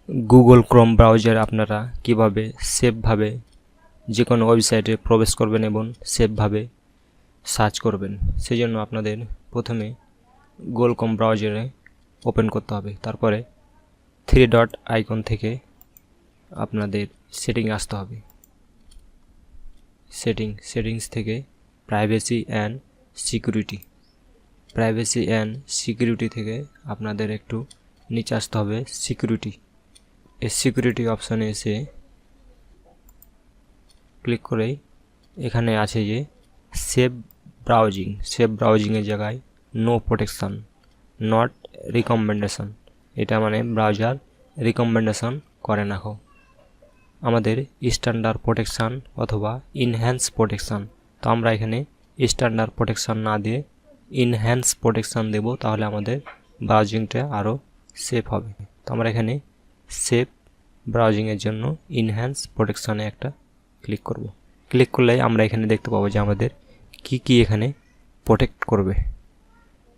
Google Chrome ব্রাউজারে আপনারা কিভাবে সেফভাবে যে কোনো ওয়েবসাইটে প্রবেশ করবেন এবং সেফভাবে সার্চ করবেন। সেই জন্য আপনাদের প্রথমে গুগল ক্রোম ব্রাউজারে ওপেন করতে হবে। তারপরে 3 ডট আইকন থেকে আপনাদের সেটিং আসতে হবে। সেটিংস থেকে প্রাইভেসি অ্যান্ড সিকিউরিটি থেকে আপনাদের একটু নিচে আসতে হবে সিকিউরিটি। এই সিকিউরিটি অপশানে এসে ক্লিক করেই এখানে আছে যে সেফ ব্রাউজিংয়ের জায়গায় নো প্রোটেকশান নট রিকমেন্ডেশন, এটা মানে ব্রাউজার রিকমেন্ডেশন করে না। আমাদের স্ট্যান্ডার্ড প্রোটেকশান অথবা ইনহ্যান্স প্রোটেকশান, তো আমরা এখানে স্ট্যান্ডার্ড প্রোটেকশান না দিয়ে ইনহ্যান্স প্রোটেকশান দেব, তাহলে আমাদের ব্রাউজিংটা আরও সেফ হবে। তো আমরা এখানে সেফ ব্রাউজিংয়ের জন্য ইনহ্যান্স প্রোটেকশানে একটা ক্লিক করব। ক্লিক করলেই আমরা এখানে দেখতে পাবো যে আমাদের কি এখানে প্রোটেক্ট করবে।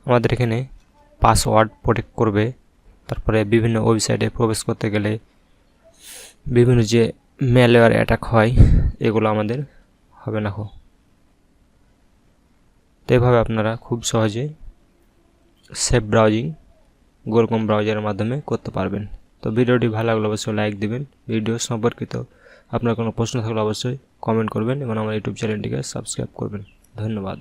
আমাদের এখানে পাসওয়ার্ড প্রোটেক্ট করবে, তারপরে বিভিন্ন ওয়েবসাইটে প্রবেশ করতে গেলে বিভিন্ন যে ম্যালওয়্যার অ্যাটাক হয় এগুলো আমাদের হবে না। তো এভাবে আপনারা খুব সহজে সেফ ব্রাউজিং গুগল ক্রোম ব্রাউজারের মাধ্যমে করতে পারবেন। তো ভিডিওটি ভালো লাগলে অবশ্যই লাইক দেবেন। ভিডিও সম্পর্কিত আপনার কোনো প্রশ্ন থাকলে অবশ্যই কমেন্ট করবেন এবং আমার ইউটিউব চ্যানেলটিকে সাবস্ক্রাইব করবেন। ধন্যবাদ।